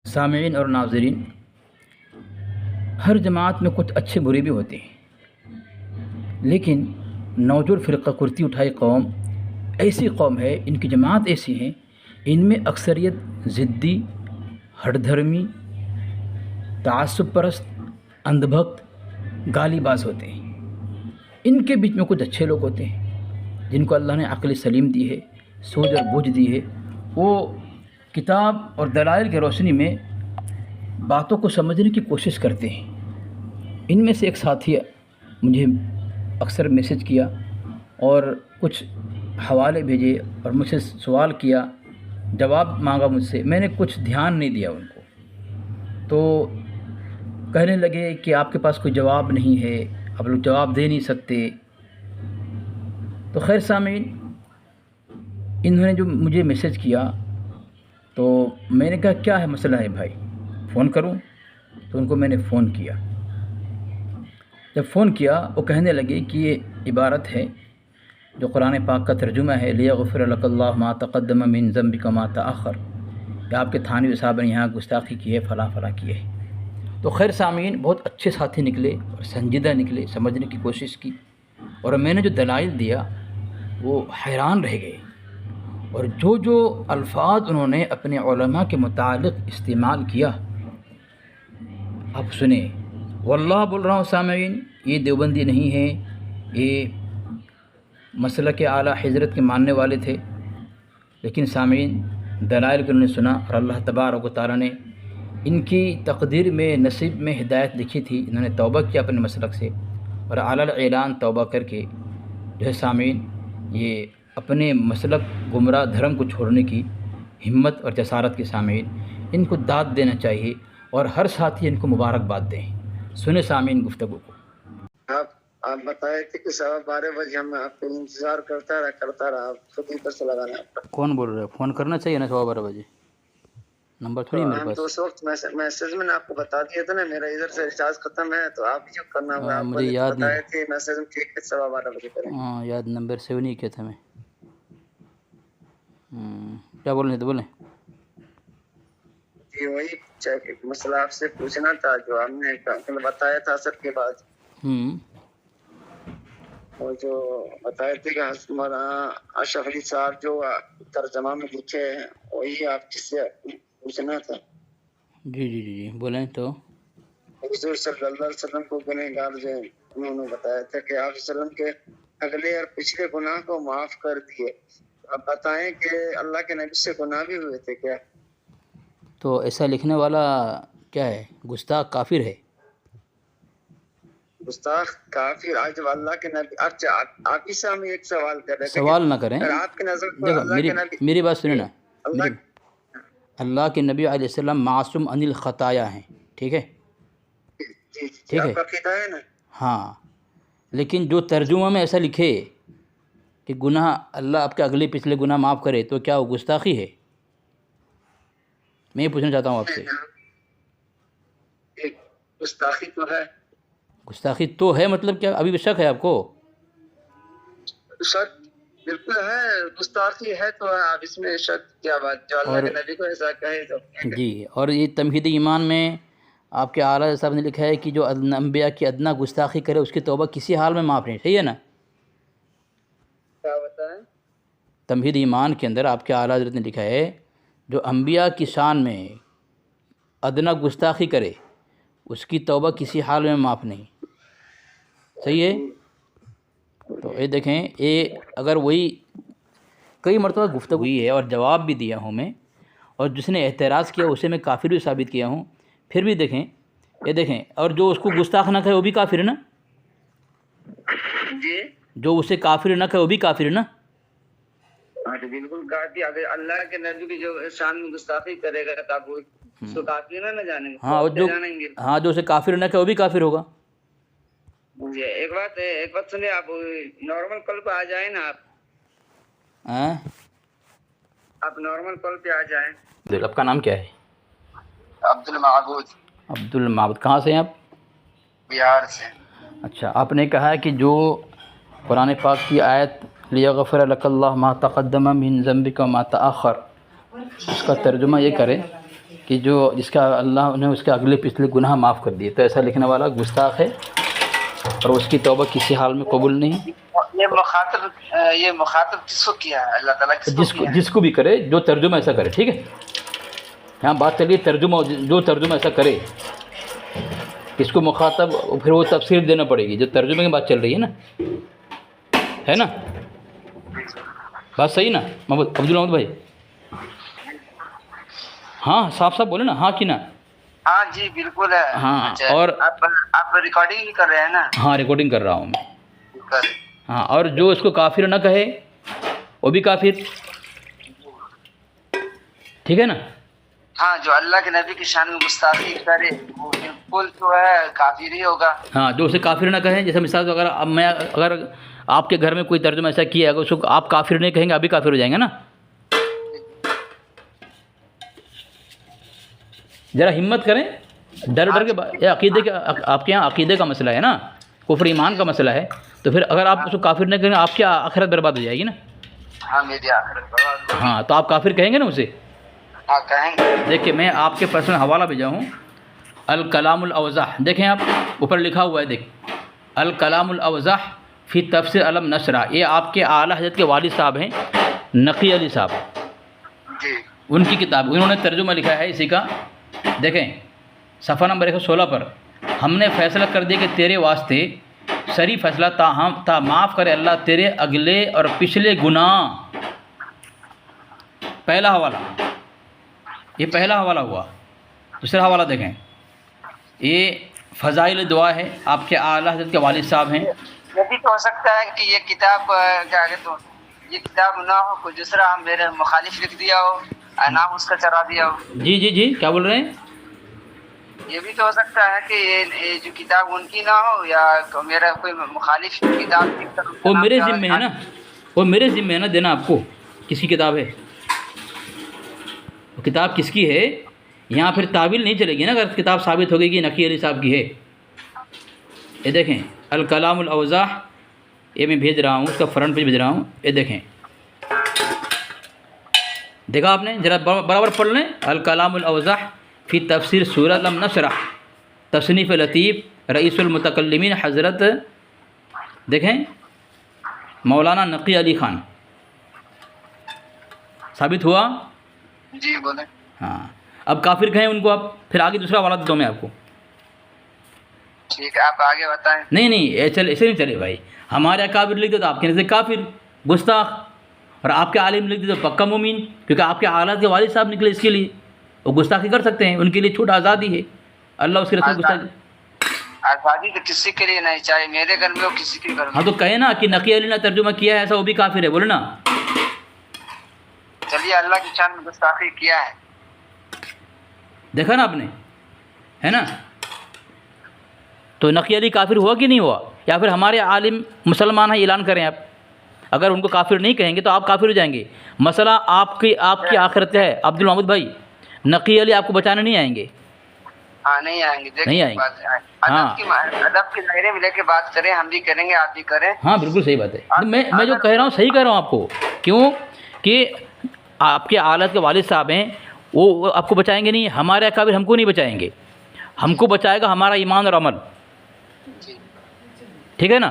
سامعین اور ناظرین، ہر جماعت میں کچھ اچھے برے بھی ہوتے ہیں، لیکن نوجوان فرقہ کرتی اٹھائی قوم ایسی قوم ہے، ان کی جماعت ایسی ہیں، ان میں اکثریت ضدی، ہٹ دھرمی، تعصب پرست، اندھ بھکت، گالی باز ہوتے ہیں۔ ان کے بیچ میں کچھ اچھے لوگ ہوتے ہیں جن کو اللہ نے عقل سلیم دی ہے، سوجھ اور بوجھ دی ہے۔ وہ کتاب اور دلائل کی روشنی میں باتوں کو سمجھنے کی کوشش کرتے ہیں۔ ان میں سے ایک ساتھی مجھے اکثر میسج کیا اور کچھ حوالے بھیجے اور مجھ سے سوال کیا، جواب مانگا مجھ سے، میں نے کچھ دھیان نہیں دیا ان کو، تو کہنے لگے کہ آپ کے پاس کوئی جواب نہیں ہے، آپ لوگ جواب دے نہیں سکتے۔ تو خیر سامعین، انہوں نے جو مجھے میسج کیا تو میں نے کہا کیا ہے مسئلہ ہے بھائی، فون کروں؟ تو ان کو میں نے فون کیا۔ جب فون کیا وہ کہنے لگے کہ یہ عبارت ہے جو قرآن پاک کا ترجمہ ہے، لیغفر لک اللہ ما تقدم من ذنبک ما تأخر، کہ آپ کے تھانوی صاحب نے یہاں گستاخی کی ہے، فلاں فلاں کی ہے۔ تو خیر سامعین، بہت اچھے ساتھی نکلے اور سنجیدہ نکلے، سمجھنے کی کوشش کی، اور میں نے جو دلائل دیا وہ حیران رہ گئے، اور جو الفاظ انہوں نے اپنے علماء کے متعلق استعمال کیا آپ سنیں۔ واللہ بول رہا ہوں سامعین، یہ دیوبندی نہیں ہے، یہ مسلک اعلیٰ حضرت کے ماننے والے تھے، لیکن سامعین دلائل کو انہوں نے سنا، اور اللہ تبارک و تعالیٰ نے ان کی تقدیر میں، نصیب میں ہدایت لکھی تھی۔ انہوں نے توبہ کیا اپنے مسلک سے، اور اعلیٰ اعلان توبہ کر کے جو ہے سامعین یہ اپنے مسلک گمراہ دھرم کو چھوڑنے کی ہمت اور جسارت کے سامعین ان کو داد دینا چاہیے، اور ہر ساتھی ان کو مبارکباد دیں۔ سنیں سامعین گفتگو کو۔ آپ بتائے تھے کہ 12:15 ہم آپ کو انتظار کرتا رہا، آپ خود ہی پر سے لگانا پڑا۔ کون بول رہے ہیں؟ فون کرنا چاہیے نا 12:15 نمبر تھوڑی میرے پاس۔ تو اس وقت میسج میں نے آپ کو بتا دیا تھا نا، میرا ادھر سے ریچارج ختم ہے، تو آپ جو کرنا ہوگا آپ مجھے یاد نہیں، بتائے تھے میسج میں، ٹھیک ہے 12:15 کریں۔ ہاں یاد، نمبر سیو نہیں کیا تھا میں۔ کیا بول رہے تھے؟ بولیں۔ جی وہی مسئلہ آپ سے پوچھنا تھا جو ہم نے بتایا تھا اثر کے بعد، وہ جو بتائے تھے کہ مولانا اشرف علی صاحب جو ترجمہ میں لکھے ہیں، وہی آپ کس سے پوچھنا تھا۔ جی بولیں تو۔ حضور صلی اللہ علیہ وسلم کو گنہگار جو انہوں نے بتایا تھا کہ آپ وسلم کے اگلے اور پچھلے گناہ کو معاف کر دیے۔ آپ بتائیں کہ اللہ کے نبی سے گناہ بھی ہوئے تھے کیا؟ تو ایسا لکھنے والا کیا ہے؟ گستاخ کافر ہے؟ گستاخ کافر؟ آج اللہ کے نبی، اچھا آپ ہی سے ہم ایک سوال کر رہے تھے، سوال نہ کریں، آپ کی نظر کو اللہ کے نبی، میری بات سنیں نا، اللہ کے نبی علیہ السلام معصوم عن الخطایا ہیں، ٹھیک ہے؟ ٹھیک ہے، آپ کا عقیدہ ہے نا؟ ہاں، لیکن جو ترجمہ میں ایسا لکھے کہ گناہ اللہ آپ کے اگلے پچھلے گناہ معاف کرے، تو کیا وہ گستاخی ہے؟ میں یہ پوچھنا چاہتا ہوں آپ سے۔ گستاخی تو ہے۔ گستاخی تو ہے مطلب کیا؟ ابھی بھی شک ہے آپ کو؟ شک بالکل ہے، گستاخی ہے تو آپ اس میں شک کیا بات، جو اللہ کے نبی کو ایسا کہے تو۔ جی، اور یہ تمہید ایمان میں آپ کے اعلیٰ صاحب نے لکھا ہے کہ جو انبیاء کی ادنا گستاخی کرے اس کی توبہ کسی حال میں معاف نہیں، صحیح ہے نا؟ کیا بتائیں؟ تمہید ایمان کے اندر آپ کے اعلیٰ حضرت نے لکھا ہے جو انبیاء کی شان میں ادنا گستاخی کرے اس کی توبہ کسی حال میں معاف نہیں، صحیح ہے؟ تو یہ دیکھیں، یہ اگر وہی کئی مرتبہ گفتگو ہوئی ہے اور جواب بھی دیا ہوں میں، اور جس نے اعتراض کیا اسے میں کافر بھی ثابت کیا ہوں، پھر بھی دیکھیں، یہ دیکھیں، اور جو اس کو گستاخ نہ کہے وہ بھی کافر ہے نا؟ جی، جو اسے کافر نہ کہے وہ بھی کافر ہے نا؟ ہاں تو بالکل کافی، اگر اللہ کے نبی کی جو شان میں گستاخی کرے گا تو آپ اس کو کافر نہ جانیں گے؟ ہاں، جو اسے کافر نہ کہے وہ بھی کافر ہوگا۔ جی، ایک بات سنیں، آپ نارمل کال پہ آ جائیں نا، آپ نارمل کال پہ آ جائیں۔ آپ کا نام کیا ہے؟ عبد المعبود۔ عبد المعبود، کہاں سے ہیں آپ؟ بہار سے۔ اچھا، آپ نے کہا کہ جو قرآن پاک کی آیت لیغفر لک اللہ ما تقدم من ذنبک وما تأخر، اس کا ترجمہ یہ کرے کہ جس کا اللہ نے اس کے اگلے پچھلے گناہ معاف کر دیے، تو ایسا لکھنے والا گستاخ ہے اور اس کی توبہ کسی حال میں قبول نہیں۔ یہ مخاطب کس کو کیا ہے؟ اللہ تعالیٰ جس کو بھی کرے، جو ترجمہ ایسا کرے، ٹھیک ہے، یہاں بات چلیے ترجمہ، جو ترجمہ ایسا کرے اس کو مخاطب، پھر وہ تفسیر دینا پڑے گی، جو ترجمے کی بات چل رہی ہے نا بات صحیح نا عبد المحمد بھائی؟ ہاں صاف صاف بولے نا، ہاں کہ نا؟ ہاں جی بالکل ہے۔ ہاں، اور آپ ریکارڈنگ بھی کر رہے ہیں نا؟ ہاں ریکارڈنگ کر رہا ہوں میں۔ ہاں، اور جو اس کو کافر نہ کہے وہ بھی کافر، ٹھیک ہے نا؟ ہاں، جو اللہ کے نبی کی شان میں گستاخی کرے وہ بالکل تو ہے کافر ہی ہوگا۔ ہاں، جو اسے کافر نہ کہیں، جیسے مثال اگر آپ کے گھر میں کوئی ترجمہ ایسا کیا ہے اگر اس کو آپ کافر نہیں کہیں گے، آپ بھی کافر ہو جائیں گے نا؟ ذرا ہمت کریں، ڈر کے عقیدے کے، آپ کے یہاں عقیدے کا مسئلہ ہے نا، کفر ایمان کا مسئلہ ہے، تو پھر اگر آپ اس کو کافر نہیں کہیں گے آپ کی آخرت برباد ہو جائے گی نا؟ ہاں، میری آخرت برباد ہوگی۔ ہاں، تو آپ کافر کہیں گے نا اسے؟ ہاں کہیں گے۔ دیکھیں میں آپ کے پرسنل حوالہ بھیجا ہوں، الکلام الاوضح، دیکھیں آپ اوپر لکھا ہوا ہے، دیکھ الکلام الاوضح فی تفسیر علم نشرہ، یہ آپ کے اعلیٰ حضرت کے والد صاحب ہیں نقی علی صاحب، جی ان کی کتاب، انہوں نے ترجمہ لکھا ہے اسی کا، دیکھیں صفحہ نمبر 116 پر، ہم نے فیصلہ کر دیا کہ تیرے واسطے سری فیصلہ تا معاف کرے اللہ تیرے اگلے اور پچھلے گناہ۔ پہلا حوالہ، یہ پہلا حوالہ ہوا۔ دوسرا حوالہ دیکھیں، یہ فضائل دعا ہے، آپ کے اعلیٰ حضرت کے والد صاحب ہیں۔ یہ بھی تو ہو سکتا ہے کہ یہ کتاب کیا کہتے ہیں، یہ کتاب نہ ہو، کوئی دوسرا میرے مخالف لکھ دیا ہو، نام اس کا چڑھا دیا ہو۔ جی کیا بول رہے ہیں؟ یہ بھی تو ہو سکتا ہے کہ یہ جو کتاب ان کی نہ ہو، یا میرا کوئی مخالف کتاب وہ میرے ذمہ ہے نا، وہ میرے ذمہ ہے نا دینا آپ کو، کس کی کتاب ہے، وہ کتاب کس کی ہے، یہاں پھر تعویل نہیں چلے گی نا، اگر کتاب ثابت ہوگی کہ نقی علی صاحب کی ہے۔ یہ دیکھیں الکلام الاوضح، یہ میں بھیج رہا ہوں، اس کا فرنٹ پیج بھیج رہا ہوں، یہ دیکھیں، دیکھا آپ نے؟ ذرا برابر پڑھ لیں، الکلام الاوضح فی تفسیر سورہ علم نشرہ، تصنیف لطیف، رئیس المتکلمین حضرت، دیکھیں مولانا نقی علی خان، ثابت ہوا؟ جی بولیں۔ ہاں، اب کافر کہیں ان کو، آپ پھر آگے دوسرا والا دیتا ہوں میں آپ کو۔ ٹھیک ہے، آپ آگے بتائیں۔ نہیں ایسے نہیں چلے بھائی، ہمارے اکابر لکھ دے تو آپ کے نزدیک کافر گستاخ، اور آپ کے عالم لکھ دے تو پکا مومن، کیونکہ آپ کے اعلیٰ کے والد صاحب نکلے، اس کے لیے وہ گستاخی کر سکتے ہیں، ان کے لیے چھوٹ آزادی ہے، اللہ اس کے رسول گستاخی۔ آزادی تو کسی کے لیے نہیں، چاہے میرے گھر میں ہو کسی کے گھر میں۔ ہاں تو کہے نا کہ نقی علی نے ترجمہ کیا ہے ایسا، وہ بھی کافر ہے، بولے نا۔ چلیے، اللہ کی شان میں گستاخی کیا ہے، دیکھا نا آپ نے، ہے نا؟ تو نقی علی کافر ہوا کہ نہیں ہوا؟ یا پھر ہمارے عالم مسلمان ہیں، اعلان کریں آپ، اگر ان کو کافر نہیں کہیں گے تو آپ کافر ہو جائیں گے۔ مسئلہ آپ کی آخرت ہے عبد المحمد بھائی، نقی علی آپ کو بچانے نہیں آئیں گے۔ ہاں نہیں آئیں گے، نہیں آئیں گے۔ ہاں، ادب کے دائرے میں لے کے بات کریں، ہم بھی کریں گے، آپ بھی کریں۔ ہاں بالکل صحیح بات ہے، میں جو کہہ رہا ہوں صحیح کہہ رہا ہوں آپ کو، کیوں کہ آپ کے اعلیٰ کے والد صاحب ہیں، وہ آپ کو بچائیں گے نہیں، ہمارے اکابر ہم کو نہیں بچائیں گے، ہم کو بچائے گا ہمارا ایمان اور عمل، ٹھیک ہے نا؟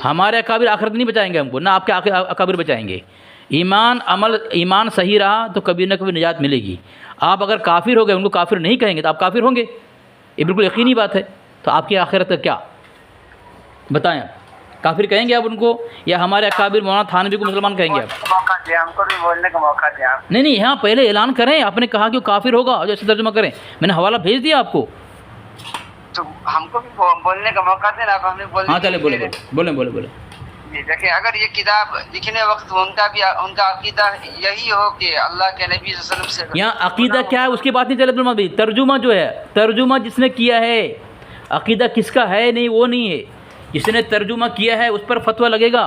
ہمارے اکابر آخرت نہیں بچائیں گے ہم کو، نہ آپ کے اکابر بچائیں گے۔ ایمان عمل، ایمان صحیح رہا تو کبھی نہ کبھی نجات ملے گی۔ آپ اگر کافر ہو گئے، ان کو کافر نہیں کہیں گے تو آپ کافر ہوں گے، یہ بالکل یقینی بات ہے۔ تو آپ کی آخرت کا کیا بتائیں؟ آپ کافر کہیں گے آپ ان کو، یا ہمارے اکابر مولانا تھانوی کو مسلمان کہیں گے آپ؟ موقع دیں ہم کو بھی بولنے کا موقع دیں آپ۔ نہیں یہاں پہلے اعلان کریں، آپ نے کہا کہ وہ کافر ہوگا، جو ایسے ترجمہ کریں، میں نے حوالہ بھیج دیا آپ کو، تو ہم کو بھی بولنے کا موقع دیں آپ، ہمیں بولنے۔ ہاں چلے بولے۔ دیکھیں، اگر یہ کتاب لکھنے وقت ان کا عقیدہ یہی ہو کہ اللہ کے نبی صلی اللہ علیہ وسلم سے، یہاں عقیدہ کیا ہے اس کی بات نہیں چلے بھائی، ترجمہ جو ہے، ترجمہ جس نے کیا ہے، عقیدہ کس کا ہے نہیں وہ نہیں ہے، جس نے ترجمہ کیا ہے اس پر فتویٰ لگے گا۔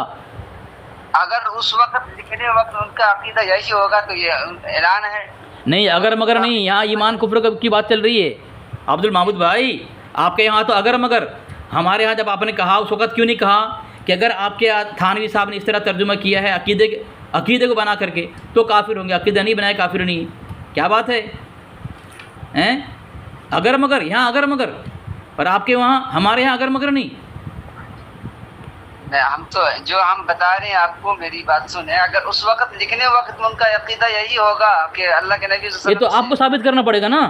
اگر اس وقت لکھنے وقت ان کا عقیدہ یہی ہوگا تو یہ اعلان ہے۔ نہیں اگر مگر نہیں، یہاں ایمان کفر کی بات چل رہی ہے عبد المحمود بھائی، آپ کے یہاں تو اگر مگر، ہمارے یہاں جب آپ نے کہا اس وقت کیوں نہیں کہا کہ اگر آپ کے تھانوی صاحب نے اس طرح ترجمہ کیا ہے عقیدے کو بنا کر کے تو کافر ہوں گے، عقیدہ نہیں بنائے کافر نہیں، کیا بات ہے؟ ہیں اگر مگر، یہاں اگر مگر، اور آپ کے وہاں، ہمارے یہاں اگر مگر نہیں. ہم تو جو ہم بتا رہے ہیں آپ کو، میری بات سنیں، اگر اس وقت لکھنے وقت ان کا عقیدہ یہی ہوگا کہ اللہ کے نبی صلی اللہ یہ علیہ تو وسلم آپ کو ثابت کرنا پڑے گا نا،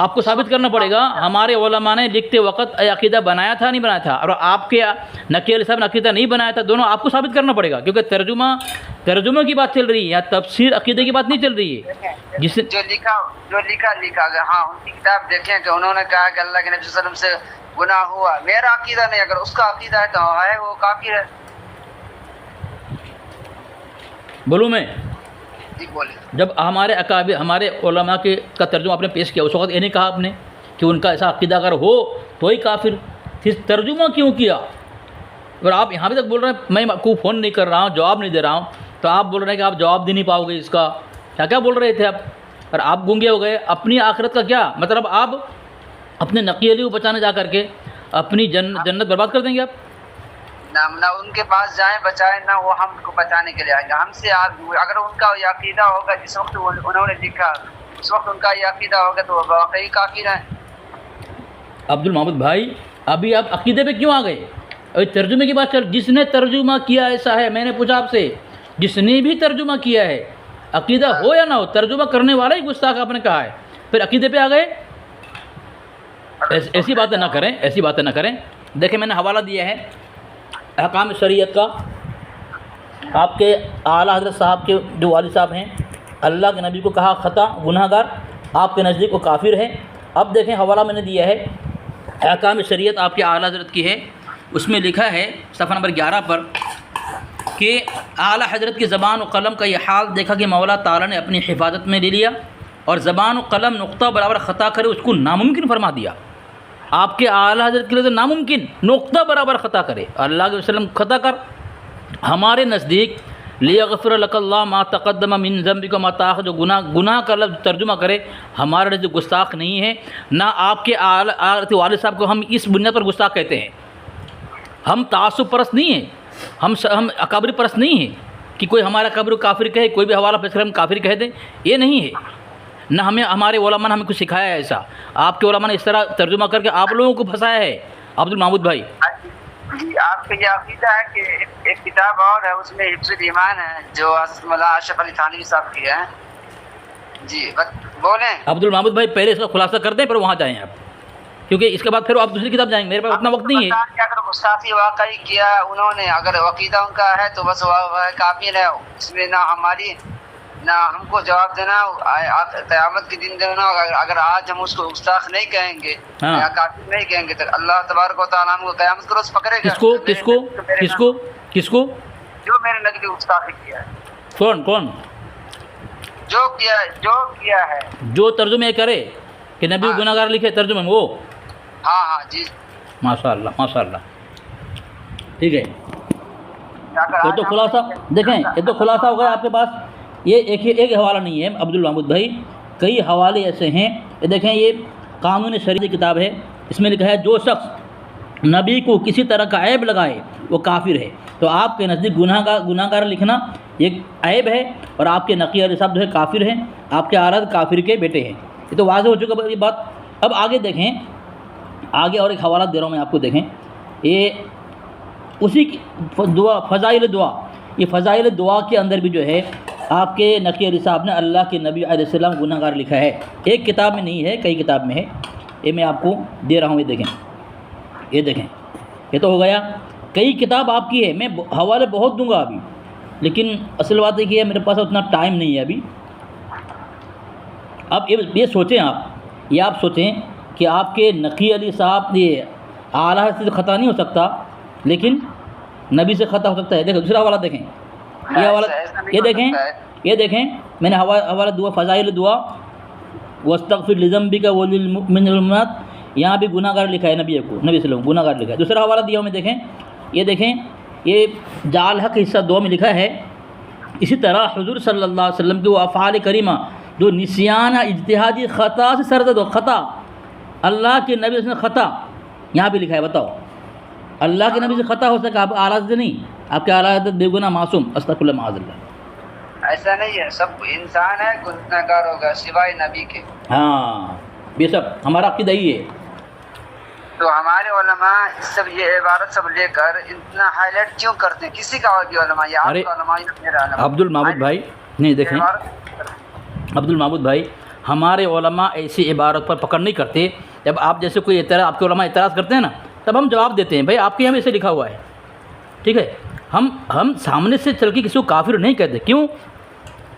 آپ کو ثابت کرنا پڑے گا ہمارے علماء نے لکھتے وقت عقیدہ بنایا تھا نہیں بنایا تھا، اور آپ کے نقی علیہ صاحب نے عقیدہ نہیں بنایا تھا، دونوں آپ کو ثابت کرنا پڑے گا، کیونکہ ترجمہ کی بات چل رہی ہے، یا تفسیر عقیدے کی بات نہیں چل رہی ہے. جس سے جو لکھا گیا، ہاں ان کی کتاب دیکھیں کہ انہوں نے کہا کہ اللہ کے نبی صلی اللہ علیہ وسلم سے گناہ ہوا، میرا عقیدہ نہیں، اگر اس کا عقیدہ ہے تو ہے وہ کافر ہے. بولوں میں، جی بولے. جب ہمارے اکابر، ہمارے علماء کا ترجمہ آپ نے پیش کیا، اس وقت یہ نہیں کہا آپ نے کہ ان کا ایسا عقیدہ اگر ہو تو ہی کافر، پھر ترجمہ کیوں کیا؟ اگر آپ یہاں بھی تک بول رہے ہیں میں کو فون نہیں کر رہا ہوں، جواب نہیں دے رہا ہوں، تو آپ بول رہے ہیں کہ آپ جواب دے نہیں پاؤ گے اس کا، کیا بول رہے تھے آپ؟ اور آپ گنگے ہو گئے. اپنی آخرت کا کیا مطلب؟ آپ اپنے نقی علی کو بچانے جا کر کے اپنی جنت برباد کر دیں گے آپ؟ نہ ان کے پاس جائیں بچائیں، نہ وہ ہم کو بچانے کے لیے آئیں گے. ہم سے اگر ان کا یہ عقیدہ ہوگا جس وقت انہوں نے لکھا، اس وقت ان کا یہ عقیدہ ہوگا تو وہ واقعی کافر ہیں. عبد المحمد بھائی، ابھی آپ عقیدے پہ کیوں آ گئے؟ ابھی ترجمے کی بات چل، جس نے ترجمہ کیا ایسا ہے، میں نے پوچھا آپ سے، جس نے بھی ترجمہ کیا ہے، عقیدہ ہو یا نہ ہو، ترجمہ کرنے والا ہی گستاخ آپ نے کہا ہے، پھر عقیدے پہ آ گئے؟ ایسی باتیں نہ کریں، ایسی باتیں نہ کریں. دیکھیں میں نے حوالہ دیا ہے احکام شریعت کا، آپ کے اعلیٰ حضرت صاحب کے جو والد صاحب ہیں، اللہ کے نبی کو کہا خطا، گناہ گار، آپ کے نزدیک وہ کافر ہے. اب دیکھیں حوالہ میں نے دیا ہے احکام شریعت، آپ کے اعلیٰ حضرت کی ہے، اس میں لکھا ہے صفحہ نمبر 11 پر کہ اعلیٰ حضرت کی زبان و قلم کا یہ حال دیکھا کہ مولا تعالیٰ نے اپنی حفاظت میں لے لیا، اور زبان و قلم نقطہ برابر خطا کرے اس کو ناممکن فرما دیا. آپ کے اعلیٰ حضرت کے لیے تو ناممکن، نقطہ برابر خطا کرے، اللہ کے وسلم خطا کر. ہمارے نزدیک لیغفر لک اللہ ما تقدم من ذنبک وما تاخر، جو گناہ کا لفظ ترجمہ کرے ہمارے نزدیک گستاخ نہیں ہے. نہ آپ کے والد صاحب کو ہم اس بنیاد پر گستاخ کہتے ہیں. ہم تعصب پرست نہیں ہیں، ہم اکابر پرست نہیں ہیں کہ کوئی ہمارا قبر کافر کہے، کوئی بھی حوالہ پیش کرے ہم کافر کہہ دیں، یہ نہیں ہے. نہ ہمارے علماء نے ہمیں کچھ سکھایا ہے ایسا. آپ کے علماء نے اس طرح ترجمہ کر کے آپ لوگوں کو پھنسایا ہے. عبد المحمود بھائی، جی آپ کا یہ عقیدہ ہے کہ ایک کتاب اور ہے اس میں حفظ الایمان ہے جو مولانا اشرف علی تھانوی صاحب کی ہے. جی بولیں. عبد المحمود بھائی پہلے اس کا خلاصہ کر دیں پھر وہاں جائیں آپ، کیونکہ اس کے بعد پھر آپ دوسری کتاب جائیں گے، میرے پاس اتنا وقت نہیں ہے. اگر گستاخی واقعی کیا انہوں نے، اگر عقیدہ ان کا ہے تو بس کافر ہے. اس میں نہ ہماری نہ ہم کو جواب دینا قیامت کے دن دینا. اگر آج ہم اس کو گستاخ نہیں کہیں گے یا کافر نہیں کہیں گے تو اللہ تبارک و تعالیٰ ہم کو قیامت کے روز پکڑے گا. کس کو جو میرے نبی کی گستاخی کیا ہے. کون جو کیا ہے، جو ترجمے کرے کہ نبی گناہ گار لکھے ترجمے میں وہ. ہاں جی ماشاء اللہ ٹھیک ہے. یہ تو خلاصہ دیکھیں، یہ تو خلاصہ ہو گیا آپ کے پاس. یہ ایک حوالہ نہیں ہے عبد المحمود بھائی، کئی حوالے ایسے ہیں. یہ دیکھیں، یہ قانون شریعت کتاب ہے، اس میں لکھا ہے جو شخص نبی کو کسی طرح کا عیب لگائے وہ کافر ہے. تو آپ کے نزدیک گناہ گار لکھنا یہ عیب ہے، اور آپ کے نقی علیہ صاحب جو ہے کافر ہیں، آپ کے اعلیٰ کافر کے بیٹے ہیں. یہ تو واضح ہو چکا یہ بات. اب آگے دیکھیں، آگے اور ایک حوالہ دے رہا ہوں میں آپ کو. دیکھیں یہ اسی کی دعا، فضائل دعا. یہ فضائل دعا کے اندر بھی جو ہے آپ کے نقی علی صاحب نے اللہ کے نبی علیہ السلام گناہ گار لکھا ہے. ایک کتاب میں نہیں ہے، کئی کتاب میں ہے. یہ میں آپ کو دے رہا ہوں، یہ دیکھیں یہ تو ہو گیا. کئی کتاب آپ کی ہے، میں حوالے بہت دوں گا ابھی، لیکن اصل بات ہے کہ میرے پاس اتنا ٹائم نہیں ہے ابھی. اب یہ سوچیں آپ سوچیں کہ آپ کے نقی علی صاحب یہ اعلیٰ سے خطا نہیں ہو سکتا، لیکن نبی سے خطا ہو سکتا ہے. دیکھیں دوسرا حوالہ دیکھیں، یہ حوالہ یہ دیکھیں میں نے حوالہ دعا فضائل دعا واستغفر لذنبک وللمؤمنین والمؤمنات، یہاں بھی گناہ گار لکھا ہے، نبی کو، نبی صلی اللہ علیہ وسلم گناہ گار لکھا ہے. دوسرا حوالہ دیا ہوں میں، دیکھیں یہ جعل حق حصہ 2 میں لکھا ہے. اسی طرح حضور صلی اللہ علیہ وسلم کی وہ افعال کریمہ جو نسیان اجتہادی خطا سے سرزد ہو، خطا اللہ کے نبی سے خطا یہاں بھی لکھا ہے. بتاؤ اللہ کے نبی سے خطا ہو سکا، آپ اعلیٰ سے نہیں، آپ کے اعلیٰ بے گناہ معصوم، استغفر اللہ معاذ اللہ. ایسا نہیں ہے، سب انسان ہے گنہگار ہوگا سوائے نبی کے. ہاں یہ سب ہمارا عقیدہ ہی ہے. تو ہمارے علماء سب یہ عبارت سب لے کر اتنا ہائی لائٹ کیوں کرتے ہیں؟ کسی کا اور بھی علماء، یا آپ کا علماء یا میرا علماء. عبد المعبود بھائی نہیں دیکھیں، عبد المعبود بھائی ہمارے علماء ایسی عبارت پر پکڑ نہیں کرتے. جب آپ جیسے کوئی اعتراض، آپ کے علماء اعتراض کرتے ہیں نا، تب ہم جواب دیتے ہیں بھائی آپ کے یہاں ایسے لکھا ہوا ہے. ٹھیک ہے، ہم سامنے سے چل کے کسی کو کافر نہیں کہتے. کیوں؟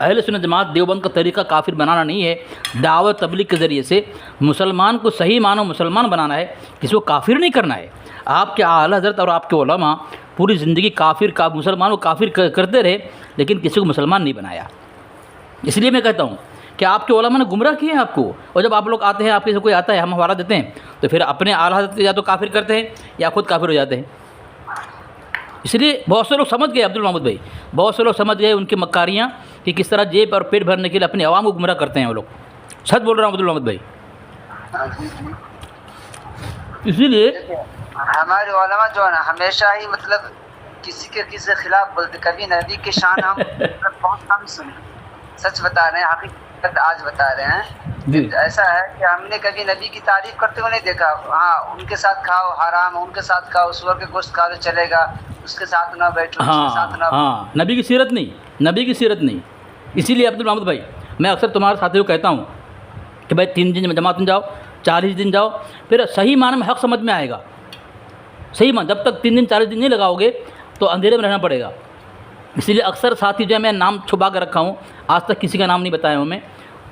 اہل سنت جماعت دیوبند کا طریقہ کافر بنانا نہیں ہے. دعوت تبلیغ کے ذریعے سے مسلمان کو صحیح معنوں مسلمان بنانا ہے، کسی کو کافر نہیں کرنا ہے. آپ کے اعلیٰ حضرت اور آپ کے علماء پوری زندگی مسلمان کو کافر کرتے رہے، لیکن کسی کو مسلمان نہیں بنایا. اس لیے میں کہتا ہوں کہ آپ کے علماء نے گمراہ کیے ہیں آپ کو. اور جب آپ لوگ آتے ہیں، آپ کے سے کوئی آتا ہے، ہم حوالہ دیتے ہیں، تو پھر اپنے اعلیٰ حضرت یا تو کافر کرتے ہیں یا خود کافر ہو جاتے ہیں. اس لیے بہت سے لوگ سمجھ گئے عبد المعبود بھائی، بہت سے لوگ سمجھ گئے ان کی مکاریاں کہ کس طرح جیب اور پیٹ بھرنے کے لیے اپنے عوام کو گمراہ کرتے ہیں وہ لوگ. سچ بول رہا ہوں عبد المعبود بھائی. اسی لیے ہمارے علماء جو ہے نا ہمیشہ ہی مطلب کسی کے خلاف بولتے، کبھی نبی کی شان ہم بہت کم سنے. سچ بتا رہے ہیں، حقیقت آج بتا رہے ہیں. ایسا ہے کہ ہم نے کبھی نبی کی تعریف کرتے ہوئے نہیں دیکھا. ہاں ان کے ساتھ کھاؤ حرام، ان کے ساتھ کھاؤ سور کے گوشت کھا تو چلے گا، اس کے ساتھ نہ بیٹھو، اس کے ساتھ نہ. ہاں نبی کی سیرت نہیں، نبی کی سیرت نہیں. اسی لیے عبد المعبود بھائی میں اکثر تمہارے ساتھیوں کو کہتا ہوں کہ بھائی 3 دن جماعت میں جاؤ، 40 دن جاؤ، پھر صحیح معنی میں حق سمجھ میں آئے گا. صحیح معنی جب تک 3 دن 40 دن نہیں لگاؤ گے تو اندھیرے میں رہنا پڑے گا. اسی لیے اکثر ساتھی جو ہے میں نام چھپا کر رکھا ہوں، آج تک کسی کا نام نہیں بتایا ہوں میں.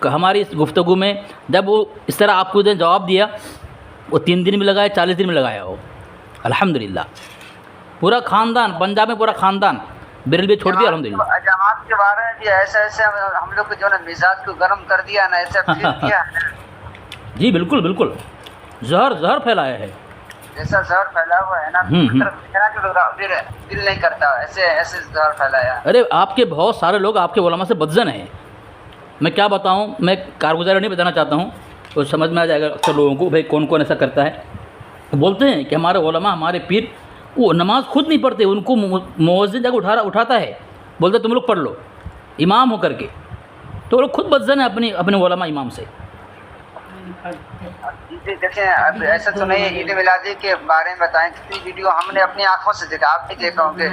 ہماری اس گفتگو میں جب وہ اس طرح آپ کو جواب دیا، وہ 3 دن میں لگایا، 40 دن میں لگایا ہو. الحمدللہ پورا خاندان، پنجاب میں پورا خاندان بریلوی چھوڑ دیا الحمدللہ. جماعت کے بارے میں بھی ایسے ہم لوگ کو جو ہے نا مزاج کو گرم کر دیا نا، ایسا فیل کیا ہے. جی بالکل بالکل، زہر پھیلایا ہے. جیسا زہر پھیلا ہوا ہے نا، پھر دل نہیں کرتا، ایسے زہر پھیلایا. ارے آپ کے بہت سارے لوگ آپ کے علماء سے بدظن ہیں. میں کیا بتاؤں، میں کارگزار نہیں بتانا چاہتا ہوں، تو سمجھ میں آ جائے گا اکثر لوگوں کو بھائی کون کون ایسا کرتا ہے. بولتے ہیں کہ ہمارے علماء، ہمارے پیر، وہ نماز خود نہیں پڑھتے، ان کو مؤذن جا کے اٹھاتا ہے، بولتے تم لوگ پڑھ لو امام ہو کر کے. تو وہ لوگ خود بدظن ہیں اپنے علماء امام سے. دیکھیں اب ایسا تو نہیں ہے. عید میلادی کے بارے میں بتائیں، کتنی ویڈیو ہم نے اپنی آنکھوں سے دیکھا. آپ بھی دیکھا ہوں کہ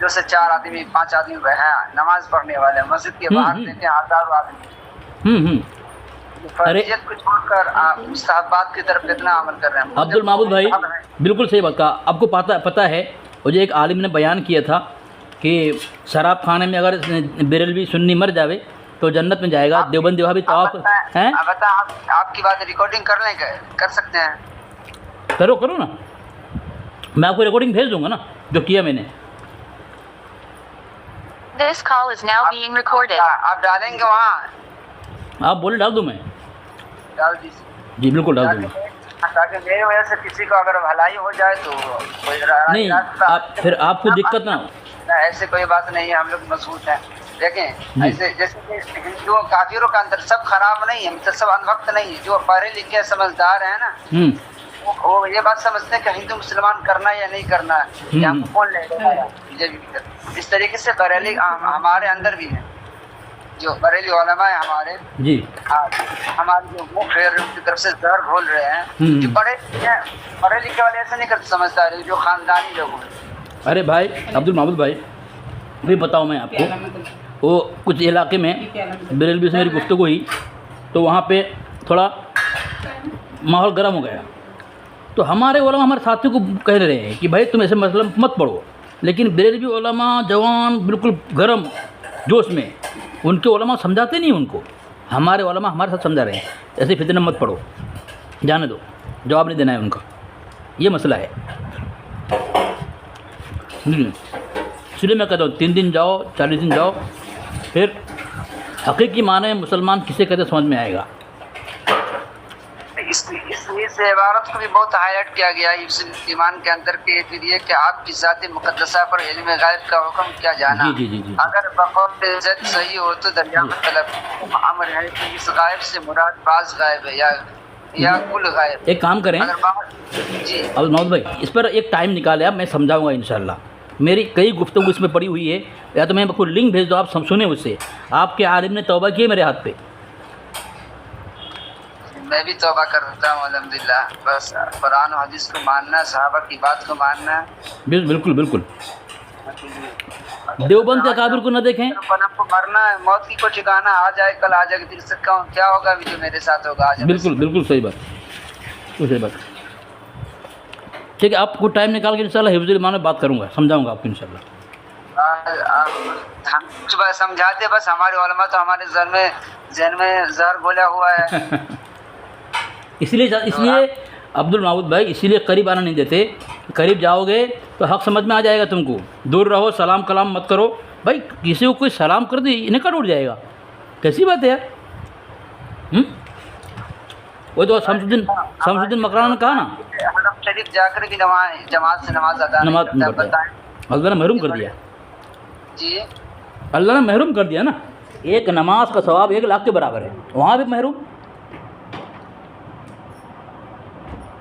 جو سے 4 آدمی 5 آدمی ہیں نماز پڑھنے والے، مسجد کے باہر دیکھیں ہزاروں آدمی فرضیت کو چھوڑ کر مستحبات کی طرف اتنا عمل کر رہے ہیں. عبد المعبود بھائی بالکل صحیح بات کہا. آپ کو پتہ ہے، مجھے ایک عالم نے بیان کیا تھا کہ شراب خانے میں اگر بریلوی سنی مر جاوے تو جنت میں جائے گا. دیوبندی وہاں بھی طواف ہیں. آپ کی بات ریکارڈنگ کر لیں گے، کر سکتے ہیں. کرو نا، میں آپ کو ریکارڈنگ بھیج دوں گا نا جو کیا میں نے. This call is now being recorded. آپ ڈالیں گے وہاں؟ آپ بولے ڈال دوں میں. ڈال دیجیے. جی بالکل ڈال دوں گا، تاکہ میری وجہ سے کسی کو اگر بھلائی ہو جائے تو نہیں پھر آپ کو دقت نہ ہو. ایسے کوئی بات نہیں ہے، ہم لوگ مضبوط ہیں. دیکھیں ایسے جیسے کہ ہندوؤں کافروں کا اندر سب خراب نہیں ہے، مطلب سب انوقت نہیں ہے. جو پڑھے لکھے سمجھدار ہیں نا، وہ یہ بات سمجھتے ہیں کہ ہندو مسلمان کرنا یا نہیں کرنا ہے، یا ہم کو کون لے گا. اس طریقے سے بریلی ہمارے اندر بھی ہیں، جو بریلی علماء ہیں ہمارے، جی ہمارے جو مکھ ہے ان کی طرف سے زہر گھول رہے ہیں. جو پڑھے لکھے والے ایسے نہیں کرتے سمجھدار، جو خاندانی لوگ ہیں. ارے بھائی عبد المعبود بھائی بھی بتاؤں میں آپ کو، وہ کچھ علاقے میں بریلوی سے میری گفتگو ہوئی تو وہاں پہ تھوڑا ماحول گرم ہو گیا. تو ہمارے علماء ہمارے ساتھیوں کو کہہ رہے ہیں کہ بھائی تم ایسے مسئلہ مت پڑھو، لیکن بریلوی علماء جوان بالکل گرم جوش میں، ان کے علماء سمجھاتے نہیں ان کو. ہمارے علماء ہمارے ساتھ سمجھا رہے ہیں ایسے فتنہ مت پڑھو، جانے دو، جواب نہیں دینا ہے ان کا. یہ مسئلہ ہے. اس لیے میں کہتا ہوں 3 دن جاؤ، 40 دن جاؤ، پھر حقیقی معنی مسلمان کسے کہتے سمجھ میں آئے گا. اس عبارت کو بھی بہت ہائی لائٹ کیا گیا ایمان کے اندر کے یہ کہ آپ کی ذات مقدسہ پر علم غائب کا حکم کیا جانا. جی اگر بقول ذات صحیح ہو تو دریافت طلب امر ہے کہ اس غائب سے مراد بعض غائب ہے یا کل غائب. ایک کام کریں جی عبد المعبود بھائی، اس پر ایک ٹائم نکالے آپ، میں سمجھاؤں گا انشاءاللہ. میری کئی گفتگو اس میں پڑی ہوئی ہے، یا تو میں آپ کو لنک بھیج دو، آپ سنیں اس سے، آپ کے عالم نے توبہ کی ہے میرے ہاتھ پہ۔ میں بھی توبہ کرتا ہوں الحمدللہ، بس قرآن و حدیث کو ماننا، صحابہ کی بات کو ماننا۔ بالکل بالکل، دیوبند کے اکابر کو نہ دیکھیں۔ ہم کو مرنا ہے، موت کی کو ٹھکانا، آ جائے کل آ جائے، دل سے کہوں کیا ہوگا ابھی جو میرے ساتھ ہوگا آج۔ بالکل بالکل صحیح بات، صحیح بات۔ ٹھیک ہے، آپ کو ٹائم نکال کے انشاءاللہ حفظ الایمان میں بات کروں گا، سمجھاؤں گا آپ کو انشاءاللہ۔ ہم بس سمجھاتے، بس ہمارے علماء تو ہمارے ذہن میں زہر گھولا ہوا ہے۔ اس لیے عبد المعبود بھائی اسی لیے قریب آنا نہیں دیتے، قریب جاؤ گے تو حق سمجھ میں آ جائے گا تم کو، دور رہو، سلام کلام مت کرو۔ بھائی کسی کو کوئی سلام کر دے انہیں کٹ اٹھ جائے گا، کیسی بات ہے یار؟ وہ تو شمس الدین مکرانہ نے کہا نا، حرم شریف جا کر بھی جماعت سے نماز ادا نہیں کرتا، بتائیں۔ اللہ نے محروم کر دیا، جی اللہ نے محروم کر دیا نا، ایک نماز کا ثواب 1,00,000 کے برابر ہے، وہاں بھی محروم۔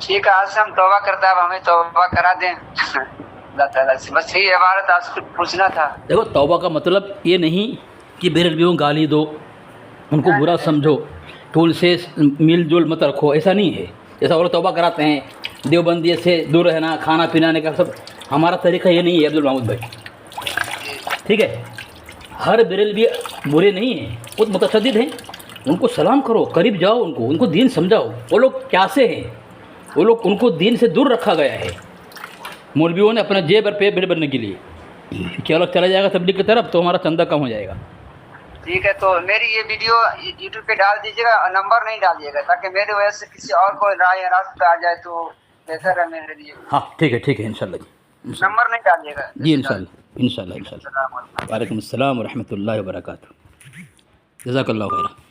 ٹھیک ہے، آج سے ہم توبہ کرتے ہیں، اب ہمیں توبہ کرا دیں اللہ تعالیٰ سے، بس یہی عبارت آپ سے پوچھنا تھا۔ دیکھو توبہ کا مطلب یہ نہیں کہ بے رحمیوں کو گالی دو، ان کو برا سمجھو، تو ان سے میل جول مت رکھو، ایسا نہیں ہے۔ جیسا وہ لوگ توبہ کراتے ہیں دیوبندی سے دور رہنا، کھانا پینا کا سب، ہمارا طریقہ یہ نہیں ہے عبد المحمود بھائی، ٹھیک ہے؟ ہر بریلوی برے نہیں ہیں، خود متشدد ہیں، ان کو سلام کرو، قریب جاؤ، ان کو دین سمجھاؤ۔ وہ لوگ کیسے ہیں؟ وہ لوگ، ان کو دین سے دور رکھا گیا ہے مولویوں نے اپنا جیب اور پیٹ بھرنے کے لیے، کہ الگ چلا جائے گا تبلیغ کی طرف تو ہمارا چندہ کم ہو جائے گا۔ ٹھیک ہے، تو میری یہ ویڈیو یوٹیوب پہ ڈال دیجیے گا، اور نمبر نہیں ڈالیے گا، تاکہ میری وجہ سے کسی اور کو رائے یا راست پہ آ جائے تو بہتر ہے میرے لیے۔ ہاں ٹھیک ہے انشاءاللہ جی، نمبر نہیں ڈالیے گا جی انشاءاللہ۔ السلام علیکم۔ وعلیکم السلام ورحمۃ اللہ وبرکاتہ، جزاک اللہ خیر۔